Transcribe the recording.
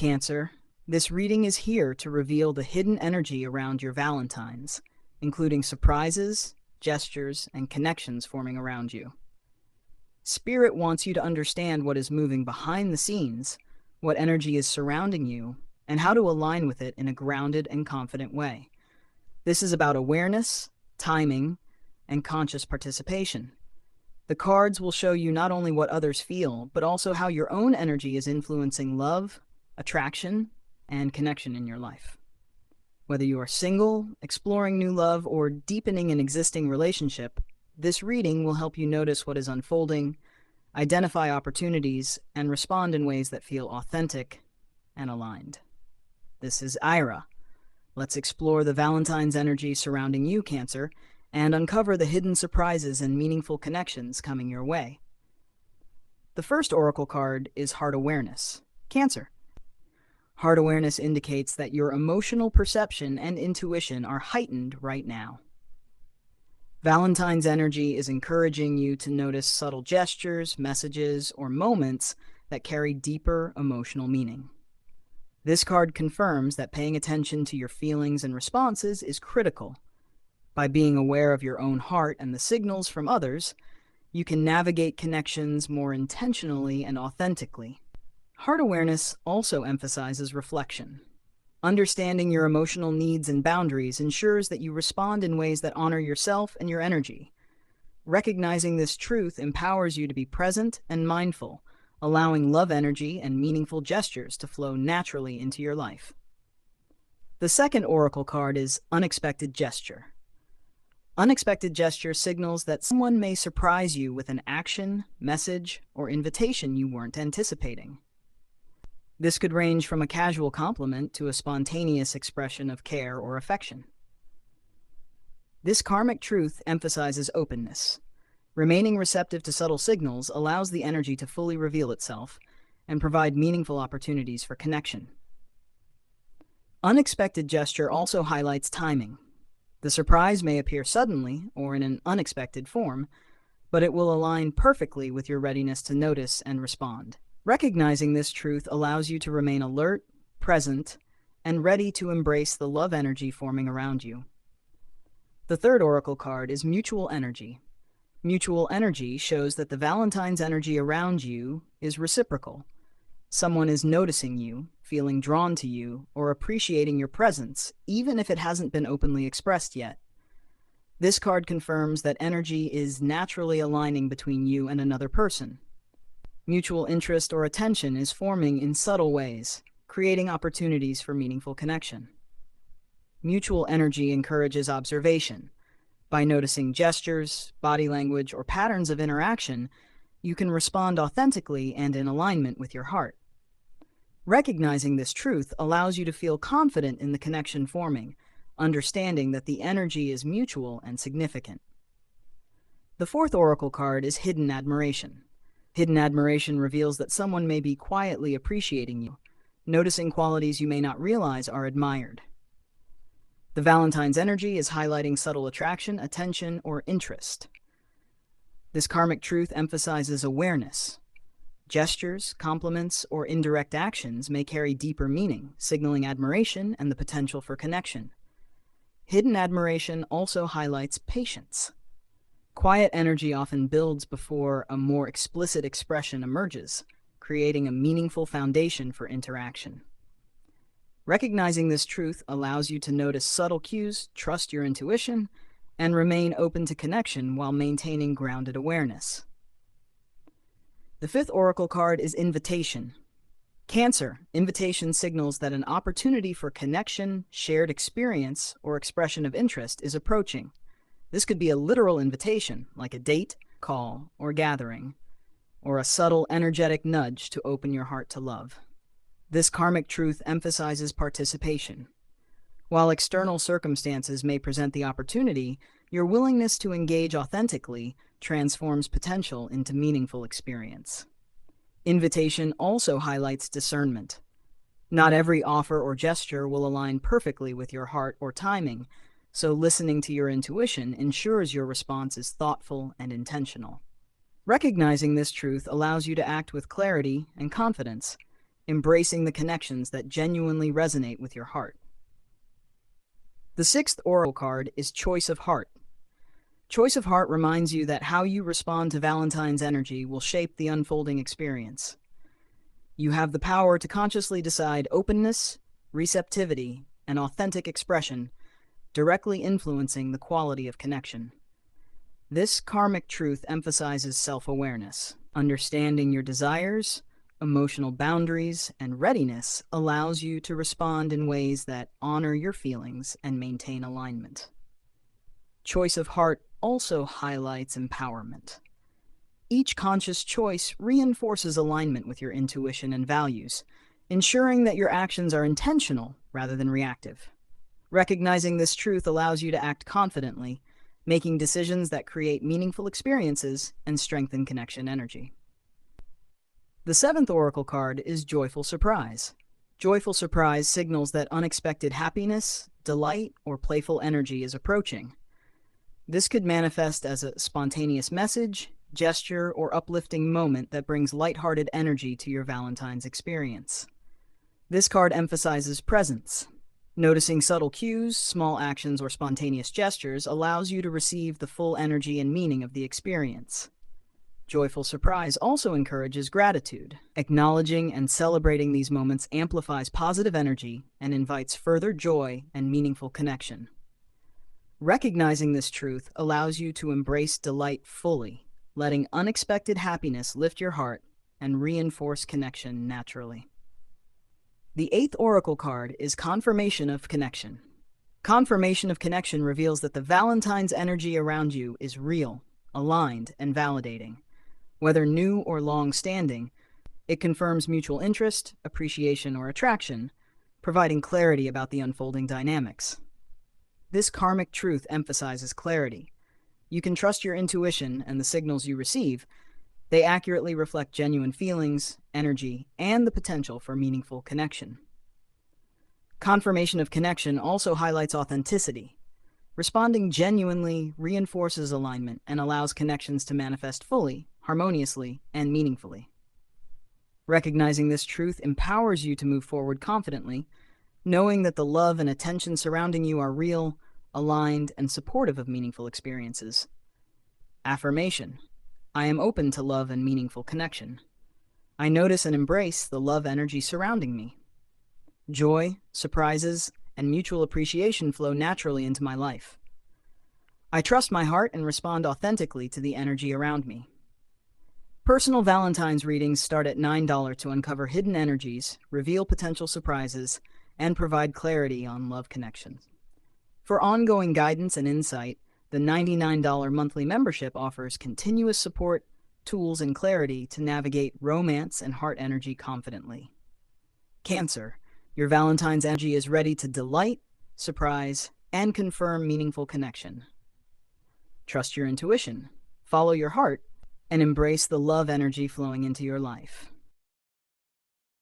Cancer, this reading is here to reveal the hidden energy around your Valentines, including surprises, gestures, and connections forming around you. Spirit wants you to understand what is moving behind the scenes, what energy is surrounding you, and how to align with it in a grounded and confident way. This is about awareness, timing, and conscious participation. The cards will show you not only what others feel, but also how your own energy is influencing love, attraction, and connection in your life. Whether you are single, exploring new love, or deepening an existing relationship, this reading will help you notice what is unfolding, identify opportunities, and respond in ways that feel authentic and aligned. This is Aira. Let's explore the Valentine's energy surrounding you, Cancer, and uncover the hidden surprises and meaningful connections coming your way. The first oracle card is Heart Awareness. Cancer. Heart awareness indicates that your emotional perception and intuition are heightened right now. Valentine's energy is encouraging you to notice subtle gestures, messages, or moments that carry deeper emotional meaning. This card confirms that paying attention to your feelings and responses is critical. By being aware of your own heart and the signals from others, you can navigate connections more intentionally and authentically. Heart awareness also emphasizes reflection. Understanding your emotional needs and boundaries ensures that you respond in ways that honor yourself and your energy. Recognizing this truth empowers you to be present and mindful, allowing love energy and meaningful gestures to flow naturally into your life. The second oracle card is Unexpected Gesture. Unexpected gesture signals that someone may surprise you with an action, message, or invitation you weren't anticipating. This could range from a casual compliment to a spontaneous expression of care or affection. This karmic truth emphasizes openness. Remaining receptive to subtle signals allows the energy to fully reveal itself and provide meaningful opportunities for connection. Unexpected gesture also highlights timing. The surprise may appear suddenly or in an unexpected form, but it will align perfectly with your readiness to notice and respond. Recognizing this truth allows you to remain alert, present, and ready to embrace the love energy forming around you. The third oracle card is Mutual Energy. Mutual energy shows that the Valentine's energy around you is reciprocal. Someone is noticing you, feeling drawn to you, or appreciating your presence, even if it hasn't been openly expressed yet. This card confirms that energy is naturally aligning between you and another person. Mutual interest or attention is forming in subtle ways, creating opportunities for meaningful connection. Mutual energy encourages observation. By noticing gestures, body language, or patterns of interaction, you can respond authentically and in alignment with your heart. Recognizing this truth allows you to feel confident in the connection forming, understanding that the energy is mutual and significant. The fourth oracle card is Hidden Admiration. Hidden admiration reveals that someone may be quietly appreciating you, noticing qualities you may not realize are admired. The Valentine's energy is highlighting subtle attraction, attention, or interest. This karmic truth emphasizes awareness. Gestures, compliments, or indirect actions may carry deeper meaning, signaling admiration and the potential for connection. Hidden admiration also highlights patience. Quiet energy often builds before a more explicit expression emerges, creating a meaningful foundation for interaction. Recognizing this truth allows you to notice subtle cues, trust your intuition, and remain open to connection while maintaining grounded awareness. The fifth oracle card is Invitation. Cancer, invitation signals that an opportunity for connection, shared experience, or expression of interest is approaching. This could be a literal invitation, like a date, call, or gathering, or a subtle, energetic nudge to open your heart to love. This karmic truth emphasizes participation. While external circumstances may present the opportunity, your willingness to engage authentically transforms potential into meaningful experience. Invitation also highlights discernment. Not every offer or gesture will align perfectly with your heart or timing, so listening to your intuition ensures your response is thoughtful and intentional. Recognizing this truth allows you to act with clarity and confidence, embracing the connections that genuinely resonate with your heart. The sixth oracle card is Choice of Heart. Choice of Heart reminds you that how you respond to Valentine's energy will shape the unfolding experience. You have the power to consciously decide openness, receptivity, and authentic expression, directly influencing the quality of connection. This karmic truth emphasizes self-awareness. Understanding your desires, emotional boundaries, and readiness allows you to respond in ways that honor your feelings and maintain alignment. Choice of Heart also highlights empowerment. Each conscious choice reinforces alignment with your intuition and values, ensuring that your actions are intentional rather than reactive. Recognizing this truth allows you to act confidently, making decisions that create meaningful experiences and strengthen connection energy. The seventh oracle card is Joyful Surprise. Joyful Surprise signals that unexpected happiness, delight, or playful energy is approaching. This could manifest as a spontaneous message, gesture, or uplifting moment that brings lighthearted energy to your Valentine's experience. This card emphasizes presence. Noticing subtle cues, small actions, or spontaneous gestures allows you to receive the full energy and meaning of the experience. Joyful Surprise also encourages gratitude. Acknowledging and celebrating these moments amplifies positive energy and invites further joy and meaningful connection. Recognizing this truth allows you to embrace delight fully, letting unexpected happiness lift your heart and reinforce connection naturally. The eighth oracle card is Confirmation of Connection. Confirmation of Connection reveals that the Valentine's energy around you is real, aligned, and validating. Whether new or long-standing, it confirms mutual interest, appreciation, or attraction, providing clarity about the unfolding dynamics. This karmic truth emphasizes clarity. You can trust your intuition and the signals you receive. They accurately reflect genuine feelings, energy, and the potential for meaningful connection. Confirmation of Connection also highlights authenticity. Responding genuinely reinforces alignment and allows connections to manifest fully, harmoniously, and meaningfully. Recognizing this truth empowers you to move forward confidently, knowing that the love and attention surrounding you are real, aligned, and supportive of meaningful experiences. Affirmation: I am open to love and meaningful connection. I notice and embrace the love energy surrounding me. Joy, surprises, and mutual appreciation flow naturally into my life. I trust my heart and respond authentically to the energy around me. Personal Valentine's readings start at $9 to uncover hidden energies, reveal potential surprises, and provide clarity on love connections. For ongoing guidance and insight, the $99 monthly membership offers continuous support, tools, and clarity to navigate romance and heart energy confidently. Cancer, your Valentine's energy is ready to delight, surprise, and confirm meaningful connection. Trust your intuition, follow your heart, and embrace the love energy flowing into your life.